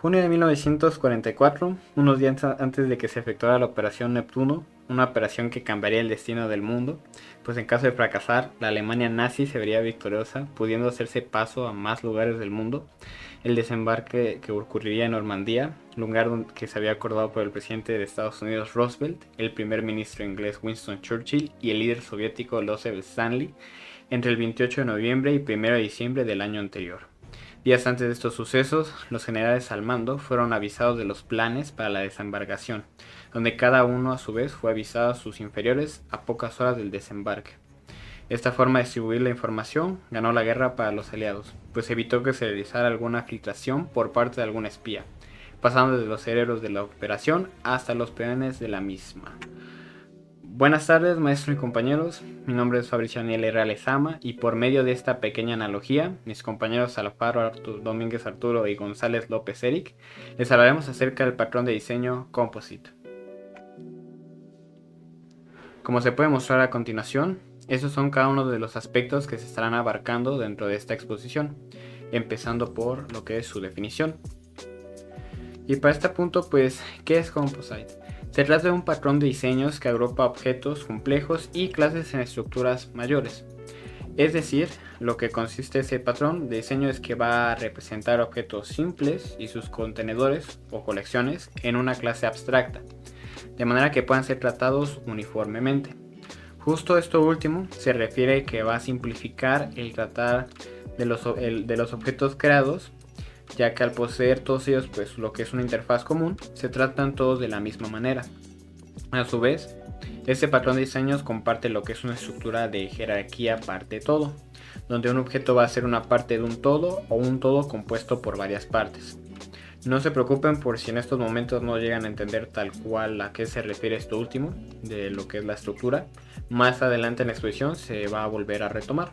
Junio de 1944, unos días antes de que se efectuara la Operación Neptuno, una operación que cambiaría el destino del mundo, pues en caso de fracasar, la Alemania nazi se vería victoriosa, pudiendo hacerse paso a más lugares del mundo. El desembarque que ocurriría en Normandía, lugar que se había acordado por el presidente de Estados Unidos Roosevelt, el primer ministro inglés Winston Churchill y el líder soviético Joseph Stalin, entre el 28 de noviembre y 1 de diciembre del año anterior. Días antes de estos sucesos, los generales al mando fueron avisados de los planes para la desembarcación, donde cada uno a su vez fue avisado a sus inferiores a pocas horas del desembarque. Esta forma de distribuir la información ganó la guerra para los aliados, pues evitó que se realizara alguna filtración por parte de algún espía, pasando desde los cerebros de la operación hasta los peones de la misma. Buenas tardes, maestros y compañeros. Mi nombre es Fabricio Daniel Herrera Lezama y por medio de esta pequeña analogía, mis compañeros Alfaro Domínguez Arturo y González López Eric les hablaremos acerca del patrón de diseño Composite. Como se puede mostrar a continuación, esos son cada uno de los aspectos que se estarán abarcando dentro de esta exposición, empezando por lo que es su definición. Y para este punto, pues, ¿qué es Composite? Se trata de un patrón de diseños que agrupa objetos complejos y clases en estructuras mayores. Es decir, lo que consiste ese patrón de diseño es que va a representar objetos simples y sus contenedores o colecciones en una clase abstracta, de manera que puedan ser tratados uniformemente. Justo esto último se refiere que va a simplificar el tratar de los objetos creados, ya que al poseer todos ellos pues lo que es una interfaz común, se tratan todos de la misma manera. A su vez, este patrón de diseños comparte lo que es una estructura de jerarquía parte-todo, donde un objeto va a ser una parte de un todo o un todo compuesto por varias partes. No se preocupen por si en estos momentos no llegan a entender tal cual a qué se refiere esto último, de lo que es la estructura. Más adelante en la exposición se va a volver a retomar.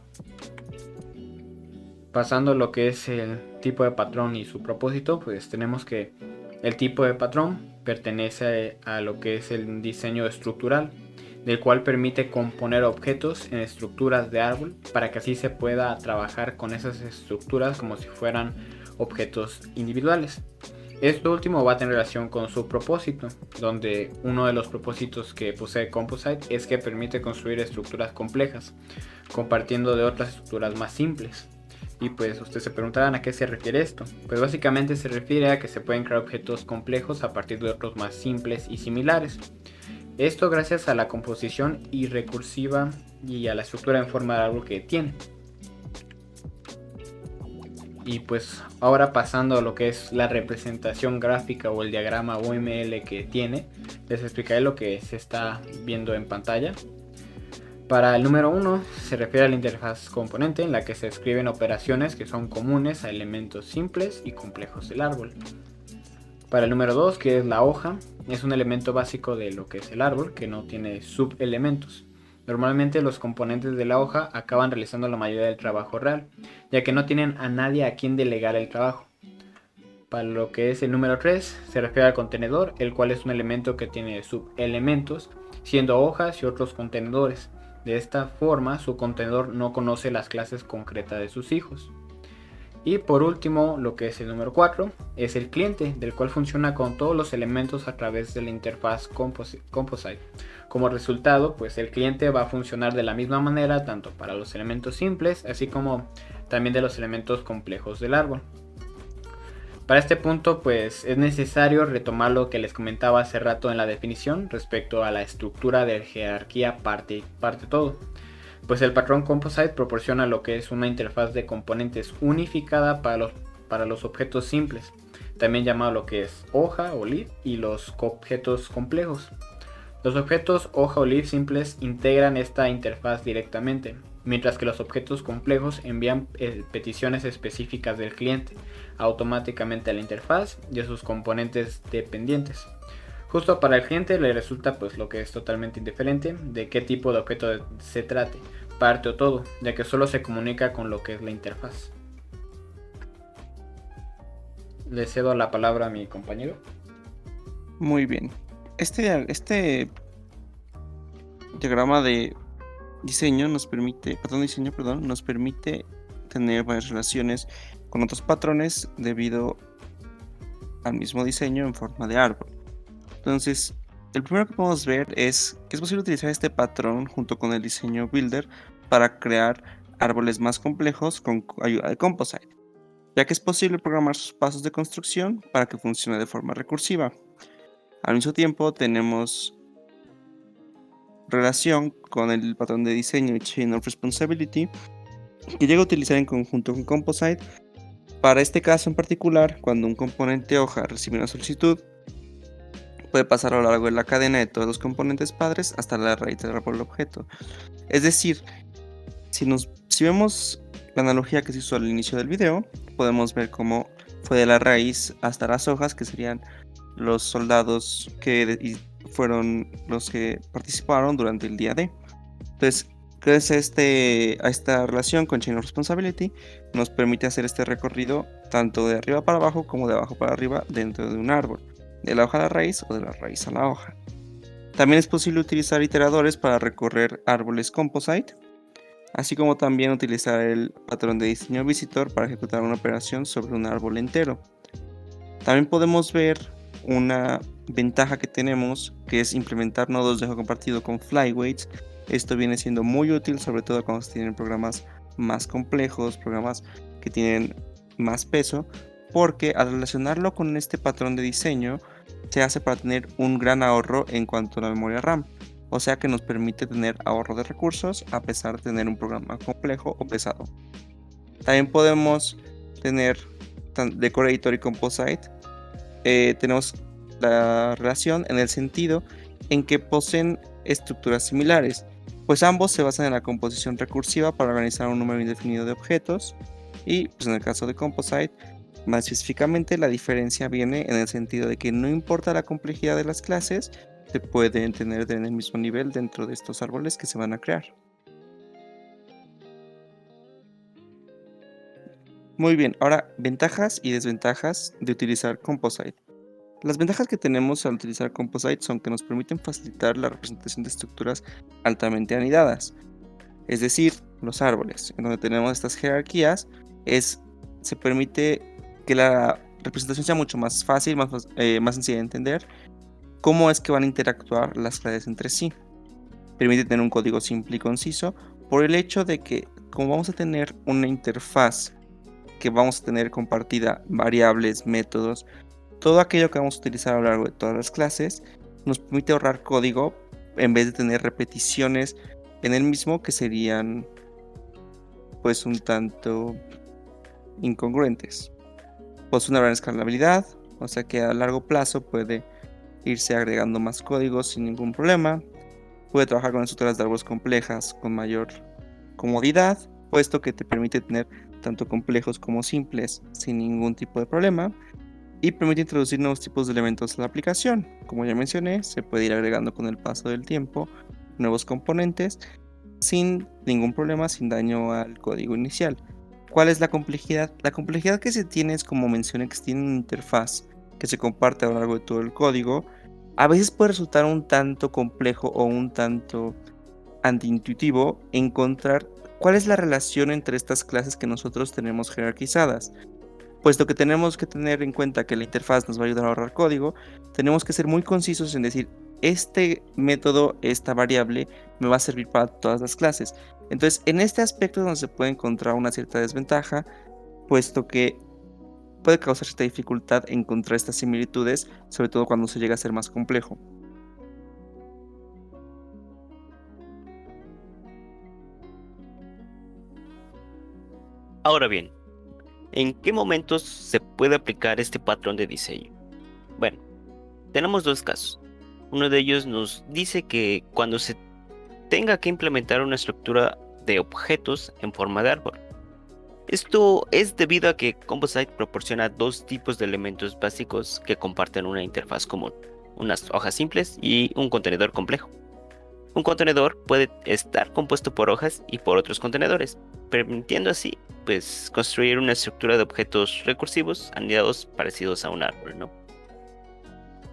Pasando a lo que es el tipo de patrón y su propósito, pues tenemos que el tipo de patrón pertenece a lo que es el diseño estructural, del cual permite componer objetos en estructuras de árbol para que así se pueda trabajar con esas estructuras como si fueran objetos individuales. Esto último va a tener relación con su propósito, donde uno de los propósitos que posee Composite es que permite construir estructuras complejas, compartiendo de otras estructuras más simples. Y pues ustedes se preguntarán a qué se refiere esto. Pues básicamente se refiere a que se pueden crear objetos complejos a partir de otros más simples y similares. Esto gracias a la composición y recursiva y a la estructura en forma de árbol que tiene. Y pues ahora pasando a lo que es la representación gráfica o el diagrama UML que tiene, les explicaré lo que se está viendo en pantalla. Para el número 1 se refiere a la interfaz componente en la que se escriben operaciones que son comunes a elementos simples y complejos del árbol. Para el número 2, que es la hoja, es un elemento básico de lo que es el árbol que no tiene subelementos. Normalmente los componentes de la hoja acaban realizando la mayoría del trabajo real, ya que no tienen a nadie a quien delegar el trabajo. Para lo que es el número 3 se refiere al contenedor, el cual es un elemento que tiene subelementos, siendo hojas y otros contenedores. De esta forma, su contenedor no conoce las clases concretas de sus hijos. Y por último, lo que es el número 4 es el cliente, del cual funciona con todos los elementos a través de la interfaz Composite. Como resultado, pues el cliente va a funcionar de la misma manera tanto para los elementos simples, así como también de los elementos complejos del árbol. Para este punto, pues es necesario retomar lo que les comentaba hace rato en la definición respecto a la estructura de jerarquía parte-todo. Pues el patrón Composite proporciona lo que es una interfaz de componentes unificada para los objetos simples, también llamado lo que es hoja o leaf, y los objetos complejos. Los objetos hoja o leaf simples integran esta interfaz directamente, mientras que los objetos complejos envían peticiones específicas del cliente automáticamente a la interfaz y a sus componentes dependientes. Justo para el cliente le resulta pues lo que es totalmente indiferente de qué tipo de objeto se trate, parte o todo, ya que solo se comunica con lo que es la interfaz. Le cedo la palabra a mi compañero. Muy bien. Este diagrama de diseño patrón de diseño, nos permite tener varias relaciones con otros patrones debido al mismo diseño en forma de árbol. Entonces, el primero que podemos ver es que es posible utilizar este patrón junto con el diseño Builder para crear árboles más complejos con ayuda de Composite, ya que es posible programar sus pasos de construcción para que funcione de forma recursiva. Al mismo tiempo, tenemos relación con el patrón de diseño y Chain of Responsibility, que llega a utilizar en conjunto con Composite. Para este caso en particular, cuando un componente hoja recibe una solicitud, puede pasar a lo largo de la cadena de todos los componentes padres hasta la raíz del árbol objeto. Es decir, si vemos la analogía que se hizo al inicio del video, podemos ver cómo fue de la raíz hasta las hojas, que serían los soldados que fueron los que participaron durante el día D. Entonces, gracias a esta relación con Chain of Responsibility, nos permite hacer este recorrido tanto de arriba para abajo como de abajo para arriba dentro de un árbol, de la hoja a la raíz o de la raíz a la hoja. También es posible utilizar iteradores para recorrer árboles Composite, así como también utilizar el patrón de diseño Visitor para ejecutar una operación sobre un árbol entero. También podemos ver una ventaja que tenemos, que es implementar nodos de juego compartido con flyweights. Esto viene siendo muy útil, sobre todo cuando se tienen programas más complejos, programas que tienen más peso, porque al relacionarlo con este patrón de diseño se hace para tener un gran ahorro en cuanto a la memoria RAM, o sea que nos permite tener ahorro de recursos a pesar de tener un programa complejo o pesado. También podemos tener Decorator y Composite. Tenemos la relación en el sentido en que poseen estructuras similares, pues ambos se basan en la composición recursiva para organizar un número indefinido de objetos, y pues en el caso de Composite, más específicamente, la diferencia viene en el sentido de que no importa la complejidad de las clases, se pueden tener en el mismo nivel dentro de estos árboles que se van a crear. Muy bien, ahora ventajas y desventajas de utilizar Composite. Las ventajas que tenemos al utilizar Composite son que nos permiten facilitar la representación de estructuras altamente anidadas, es decir, los árboles, en donde tenemos estas jerarquías, se permite que la representación sea mucho más fácil, más sencilla de entender, cómo es que van a interactuar las clases entre sí. Permite tener un código simple y conciso por el hecho de que, como vamos a tener una interfaz que vamos a tener compartida variables, métodos, todo aquello que vamos a utilizar a lo largo de todas las clases, nos permite ahorrar código en vez de tener repeticiones en el mismo que serían pues un tanto incongruentes. Posee una gran escalabilidad, o sea que a largo plazo puede irse agregando más código sin ningún problema. Puede trabajar con estructuras de árboles complejas con mayor comodidad, puesto que te permite tener tanto complejos como simples sin ningún tipo de problema, y permite introducir nuevos tipos de elementos a la aplicación. Como ya mencioné, se puede ir agregando con el paso del tiempo nuevos componentes sin ningún problema, sin daño al código inicial. ¿Cuál es la complejidad? La complejidad que se tiene es, como mencioné, que se tiene una interfaz que se comparte a lo largo de todo el código. A veces puede resultar un tanto complejo o un tanto antiintuitivo encontrar cuál es la relación entre estas clases que nosotros tenemos jerarquizadas. Puesto que tenemos que tener en cuenta que la interfaz nos va a ayudar a ahorrar código, tenemos que ser muy concisos en decir, este método, esta variable, me va a servir para todas las clases. Entonces, en este aspecto es donde se puede encontrar una cierta desventaja, puesto que puede causar cierta dificultad encontrar estas similitudes, sobre todo cuando se llega a ser más complejo. Ahora bien, ¿en qué momentos se puede aplicar este patrón de diseño? Bueno, tenemos dos casos. Uno de ellos nos dice que cuando se tenga que implementar una estructura de objetos en forma de árbol. Esto es debido a que Composite proporciona dos tipos de elementos básicos que comparten una interfaz común, unas hojas simples y un contenedor complejo. Un contenedor puede estar compuesto por hojas y por otros contenedores, permitiendo así pues construir una estructura de objetos recursivos anidados parecidos a un árbol, ¿no?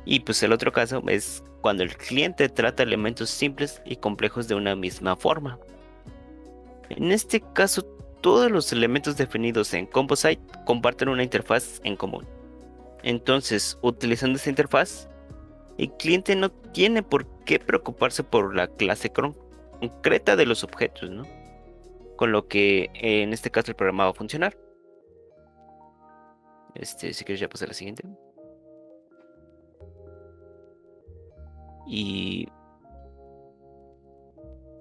Y pues el otro caso es cuando el cliente trata elementos simples y complejos de una misma forma. En este caso, todos los elementos definidos en Composite comparten una interfaz en común. Entonces, utilizando esta interfaz, el cliente no tiene por qué preocuparse por la clase concreta de los objetos, ¿no? Con lo que en este caso el programa va a funcionar. Si quieres ya pasar a la siguiente. Y...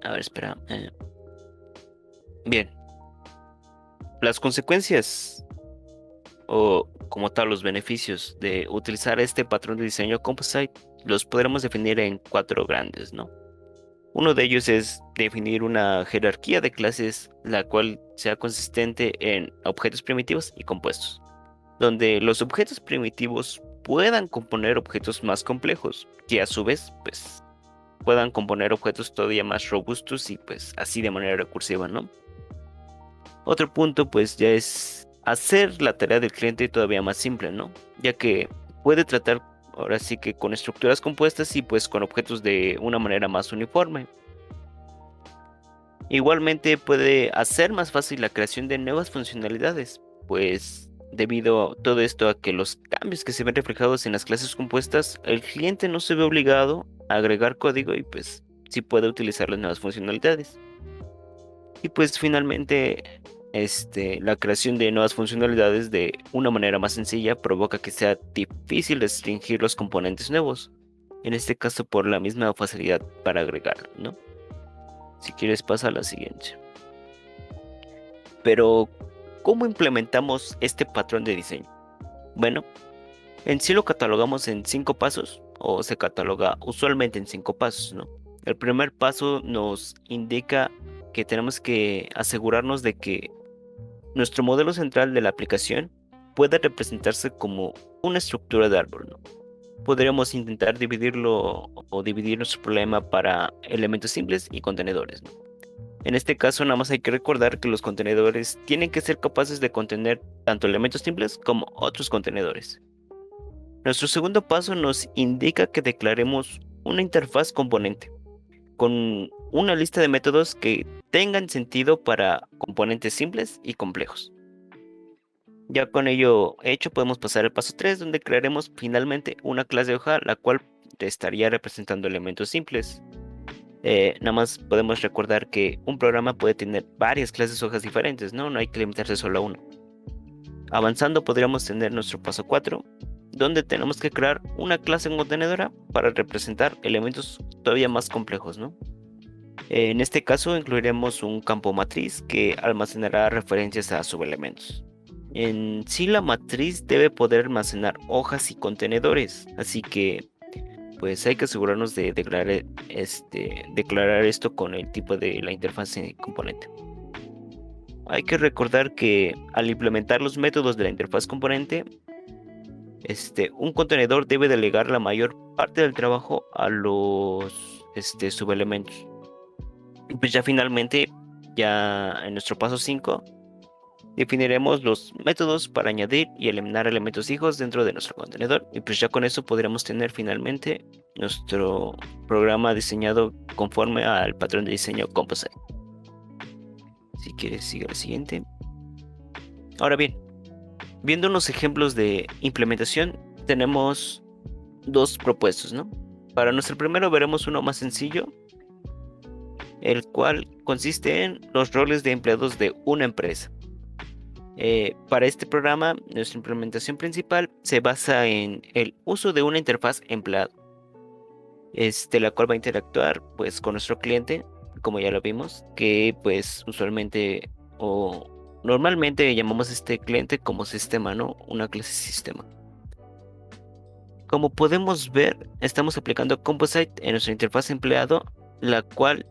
A ver, espera. Bien. Las consecuencias o como tal los beneficios de utilizar este patrón de diseño composite los podremos definir en 4 grandes, ¿no? Uno de ellos es definir una jerarquía de clases la cual sea consistente en objetos primitivos y compuestos, donde los objetos primitivos puedan componer objetos más complejos, que a su vez, pues, puedan componer objetos todavía más robustos y pues así de manera recursiva, ¿no? Otro punto pues ya es hacer la tarea del cliente todavía más simple, ¿no? Ya que puede tratar ahora sí que con estructuras compuestas y pues con objetos de una manera más uniforme. Igualmente puede hacer más fácil la creación de nuevas funcionalidades, pues debido a todo esto a que los cambios que se ven reflejados en las clases compuestas, el cliente no se ve obligado a agregar código y pues sí puede utilizar las nuevas funcionalidades. Y pues finalmente la creación de nuevas funcionalidades de una manera más sencilla provoca que sea difícil restringir los componentes nuevos, en este caso por la misma facilidad para agregar, ¿no? Si quieres pasa a la siguiente. Pero, ¿cómo implementamos este patrón de diseño? Bueno, en sí lo catalogamos en 5 pasos, o se cataloga usualmente en 5 pasos, ¿no? El primer paso nos indica que tenemos que asegurarnos de que nuestro modelo central de la aplicación pueda representarse como una estructura de árbol, ¿no? Podríamos intentar dividirlo o dividir nuestro problema para elementos simples y contenedores, ¿no? En este caso, nada más hay que recordar que los contenedores tienen que ser capaces de contener tanto elementos simples como otros contenedores. Nuestro segundo paso nos indica que declaremos una interfaz componente con una lista de métodos que tengan sentido para componentes simples y complejos. Ya con ello hecho, podemos pasar al paso 3, donde crearemos finalmente una clase de hoja, la cual estaría representando elementos simples. Nada más podemos recordar que un programa puede tener varias clases de hojas diferentes, ¿no? No hay que limitarse solo a una. Avanzando podríamos tener nuestro paso 4, donde tenemos que crear una clase contenedora para representar elementos todavía más complejos, ¿no? En este caso incluiremos un campo matriz que almacenará referencias a subelementos. En sí la matriz debe poder almacenar hojas y contenedores, así que pues hay que asegurarnos de declarar esto con el tipo de la interfaz componente. Hay que recordar que al implementar los métodos de la interfaz componente, un contenedor debe delegar la mayor parte del trabajo a los subelementos. Y pues ya finalmente, ya en nuestro paso 5, definiremos los métodos para añadir y eliminar elementos hijos dentro de nuestro contenedor. Y pues ya con eso podremos tener finalmente nuestro programa diseñado conforme al patrón de diseño Composite. Si quieres, sigue al siguiente. Ahora bien, viendo unos ejemplos de implementación, tenemos 2 propuestos, ¿no? Para nuestro primero veremos uno más sencillo, el cual consiste en los roles de empleados de una empresa. Para este programa, nuestra implementación principal se basa en el uso de una interfaz empleado, la cual va a interactuar pues con nuestro cliente, como ya lo vimos, que pues usualmente o normalmente llamamos a este cliente como sistema, ¿no? Una clase sistema. Como podemos ver, estamos aplicando Composite en nuestra interfaz empleado, la cual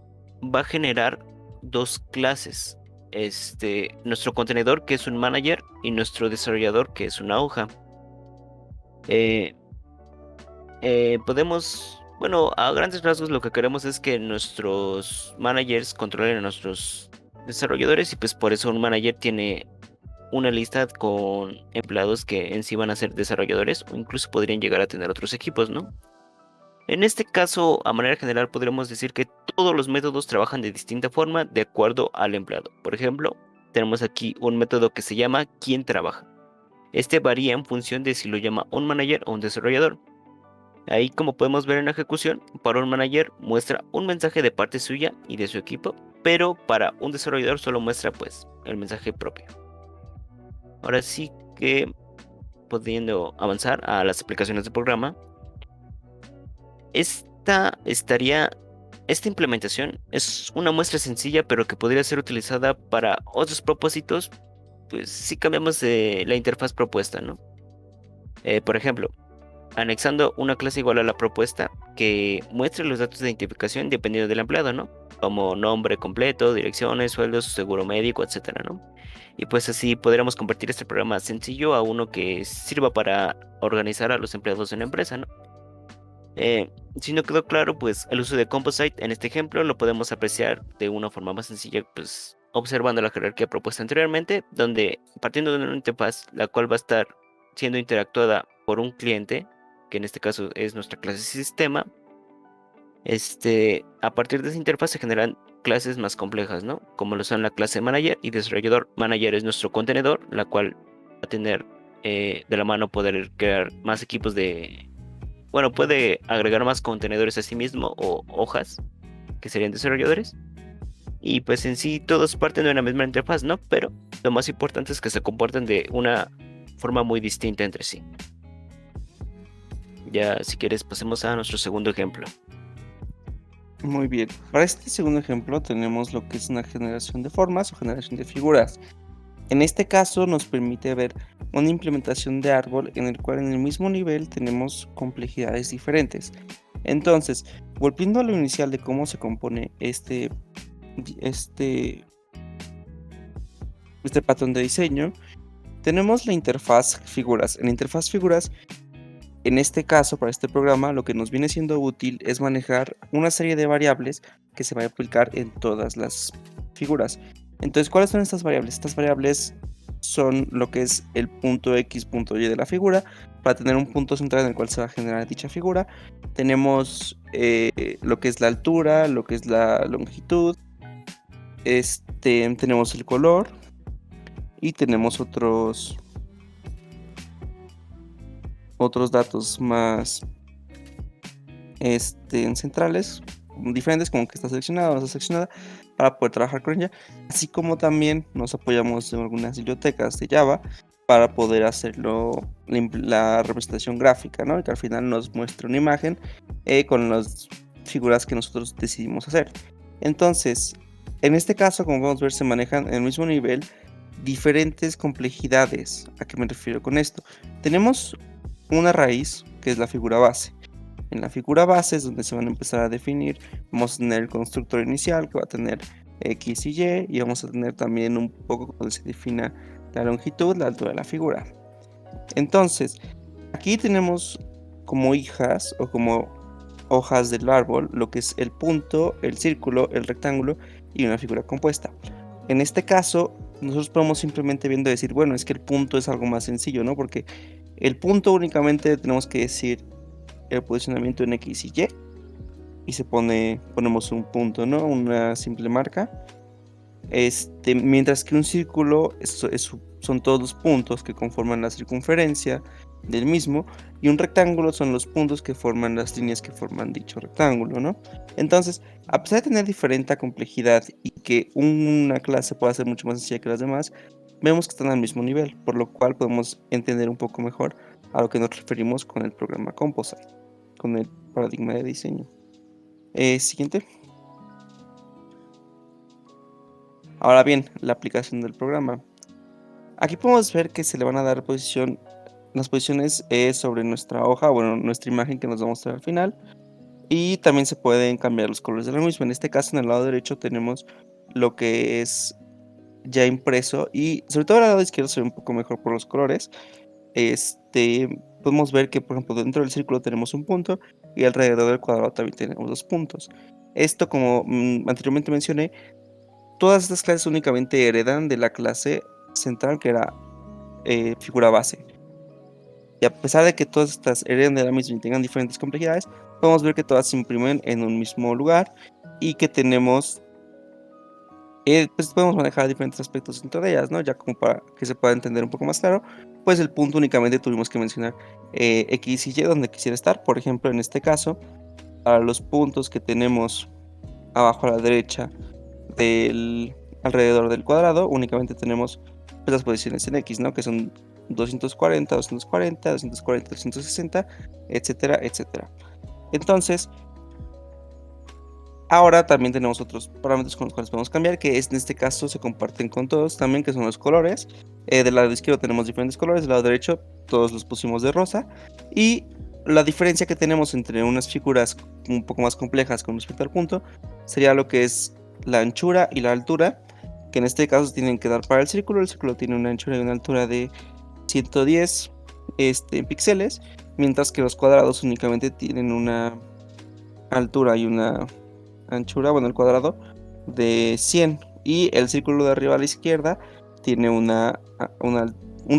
va a generar 2 clases. Nuestro contenedor, que es un manager, y nuestro desarrollador, que es una hoja. Bueno, a grandes rasgos lo que queremos es que nuestros managers controlen a nuestros desarrolladores, y pues por eso un manager tiene una lista con empleados que en sí van a ser desarrolladores o incluso podrían llegar a tener otros equipos, ¿no? En este caso, a manera general, podríamos decir que todos los métodos trabajan de distinta forma de acuerdo al empleado. Por ejemplo, tenemos aquí un método que se llama quién trabaja. Este varía en función de si lo llama un manager o un desarrollador. Ahí, como podemos ver en la ejecución, para un manager muestra un mensaje de parte suya y de su equipo, pero para un desarrollador solo muestra pues el mensaje propio. Ahora sí que, pudiendo avanzar a las aplicaciones de programa, esta implementación es una muestra sencilla, pero que podría ser utilizada para otros propósitos, pues si cambiamos la interfaz propuesta, ¿no? Por ejemplo, anexando una clase igual a la propuesta que muestre los datos de identificación dependiendo del empleado, ¿no? Como nombre completo, direcciones, sueldos, seguro médico, etcétera, ¿no? Y pues así podríamos convertir este programa sencillo a uno que sirva para organizar a los empleados en la empresa, ¿no? Si no quedó claro, pues el uso de Composite en este ejemplo lo podemos apreciar de una forma más sencilla, pues observando la jerarquía propuesta anteriormente, donde partiendo de una interfaz la cual va a estar siendo interactuada por un cliente, que en este caso es nuestra clase sistema, a partir de esa interfaz se generan clases más complejas, ¿no? Como lo son la clase manager y desarrollador. Manager es nuestro contenedor, la cual va a tener de la mano poder crear más equipos bueno, puede agregar más contenedores a sí mismo o hojas, que serían desarrolladores. Y pues en sí todos parten de una misma interfaz, ¿no? Pero lo más importante es que se comporten de una forma muy distinta entre sí. Ya, si quieres, pasemos a nuestro segundo ejemplo. Muy bien. Para este segundo ejemplo tenemos lo que es una generación de formas o generación de figuras. En este caso nos permite ver una implementación de árbol en el cual en el mismo nivel tenemos complejidades diferentes. Entonces, volviendo a lo inicial de cómo se compone este patrón de diseño, tenemos la interfaz figuras. En la interfaz figuras, en este caso, para este programa, lo que nos viene siendo útil es manejar una serie de variables que se va a aplicar en todas las figuras. Entonces, ¿cuáles son estas variables? Estas variables son lo que es el punto X, punto Y de la figura, para tener un punto central en el cual se va a generar dicha figura. Tenemos lo que es la altura, lo que es la longitud, tenemos el color y tenemos otros datos más centrales, diferentes, como que está seleccionada o no está seleccionada, para poder trabajar con ella, así como también nos apoyamos en algunas bibliotecas de Java para poder hacerlo la representación gráfica, ¿no? Y que al final nos muestre una imagen con las figuras que nosotros decidimos hacer. Entonces, en este caso, como podemos ver, se manejan en el mismo nivel diferentes complejidades. ¿A qué me refiero con esto? Tenemos una raíz que es la figura base. En la figura base es donde se van a empezar a definir. Vamos a tener el constructor inicial que va a tener X y Y vamos a tener también un poco donde se defina la longitud, la altura de la figura. Entonces, aquí tenemos como hijas o como hojas del árbol lo que es el punto, el círculo, el rectángulo y una figura compuesta. En este caso, nosotros podemos simplemente viendo decir, bueno, es que el punto es algo más sencillo, ¿no? Porque el punto únicamente tenemos que decir el posicionamiento en X y Y y ponemos un punto, ¿no? Una simple marca. Mientras que un círculo son todos los puntos que conforman la circunferencia del mismo, y un rectángulo son los puntos que forman las líneas que forman dicho rectángulo, ¿no? Entonces, a pesar de tener diferente complejidad y que una clase pueda ser mucho más sencilla que las demás, vemos que están al mismo nivel, por lo cual podemos entender un poco mejor a lo que nos referimos con el programa Composite, con el paradigma de diseño. Siguiente. Ahora bien, la aplicación del programa. Aquí podemos ver que se le van a dar las posiciones sobre nuestra hoja, bueno, nuestra imagen que nos va a mostrar al final. Y también se pueden cambiar los colores de la misma. En este caso, en el lado derecho tenemos lo que es ya impreso, y sobre todo al lado izquierdo se ve un poco mejor por los colores. Podemos ver que, por ejemplo, dentro del círculo tenemos un punto y alrededor del cuadrado también tenemos 2 puntos. Esto, como anteriormente mencioné, todas estas clases únicamente heredan de la clase central, que era figura base. Y a pesar de que todas estas heredan de la misma y tengan diferentes complejidades, podemos ver que todas se imprimen en un mismo lugar y que tenemos Pues podemos manejar diferentes aspectos dentro de ellas, ¿no? Ya como para que se pueda entender un poco más claro, pues el punto únicamente tuvimos que mencionar X y Y donde quisiera estar. Por ejemplo, en este caso, para los puntos que tenemos abajo a la derecha del alrededor del cuadrado, únicamente tenemos pues, las posiciones en X, ¿no? Que son 240, 240, 240, 260, etcétera, etcétera. Entonces, ahora también tenemos otros parámetros con los cuales podemos cambiar, que en este caso se comparten con todos también, que son los colores. Del lado izquierdo tenemos diferentes colores, del lado derecho todos los pusimos de rosa. Y la diferencia que tenemos entre unas figuras un poco más complejas con respecto al punto sería lo que es la anchura y la altura, que en este caso tienen que dar para el círculo. El círculo tiene una anchura y una altura de 110 píxeles, mientras que los cuadrados únicamente tienen una altura y una anchura, bueno, el cuadrado de 100, y el círculo de arriba a la izquierda tiene un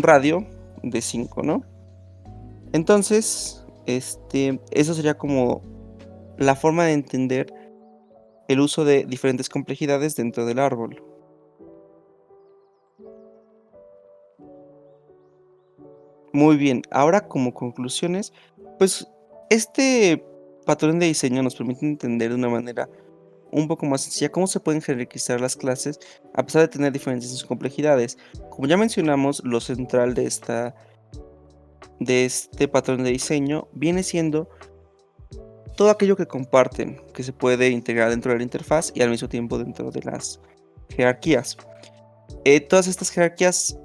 radio de 5, ¿no? Entonces, eso sería como la forma de entender el uso de diferentes complejidades dentro del árbol. Muy bien, ahora como conclusiones, pues este patrón de diseño nos permite entender de una manera un poco más sencilla cómo se pueden jerarquizar las clases a pesar de tener diferencias en sus complejidades. Como ya mencionamos, lo central de este patrón de diseño viene siendo todo aquello que comparten, que se puede integrar dentro de la interfaz y al mismo tiempo dentro de las jerarquías. Todas estas jerarquías,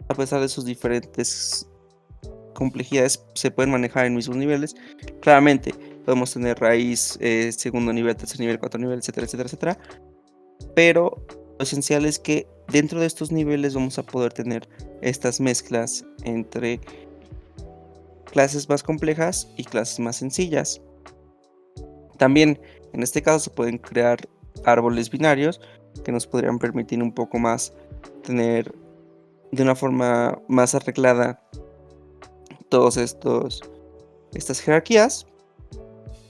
a pesar de sus diferentes complejidades, se pueden manejar en mismos niveles. Claramente, podemos tener raíz, segundo nivel, tercer nivel, cuarto nivel, etcétera, etcétera, etcétera. Pero lo esencial es que dentro de estos niveles vamos a poder tener estas mezclas entre clases más complejas y clases más sencillas. También en este caso se pueden crear árboles binarios que nos podrían permitir un poco más tener de una forma más arreglada todos estas jerarquías,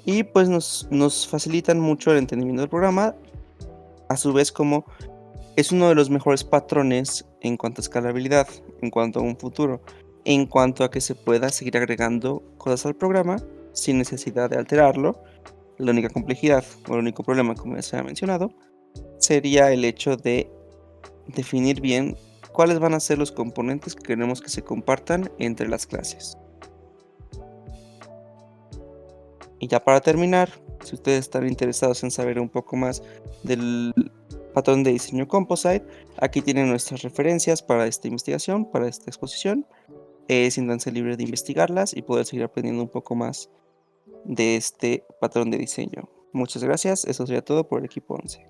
y pues nos facilitan mucho el entendimiento del programa, a su vez como es uno de los mejores patrones en cuanto a escalabilidad, en cuanto a un futuro, en cuanto a que se pueda seguir agregando cosas al programa sin necesidad de alterarlo. La única complejidad o el único problema, como ya se ha mencionado, sería el hecho de definir bien cuáles van a ser los componentes que queremos que se compartan entre las clases. Y ya para terminar, si ustedes están interesados en saber un poco más del patrón de diseño Composite, aquí tienen nuestras referencias para esta investigación, para esta exposición. Siéntanse libres de investigarlas y poder seguir aprendiendo un poco más de este patrón de diseño. Muchas gracias, eso sería todo por el equipo 11.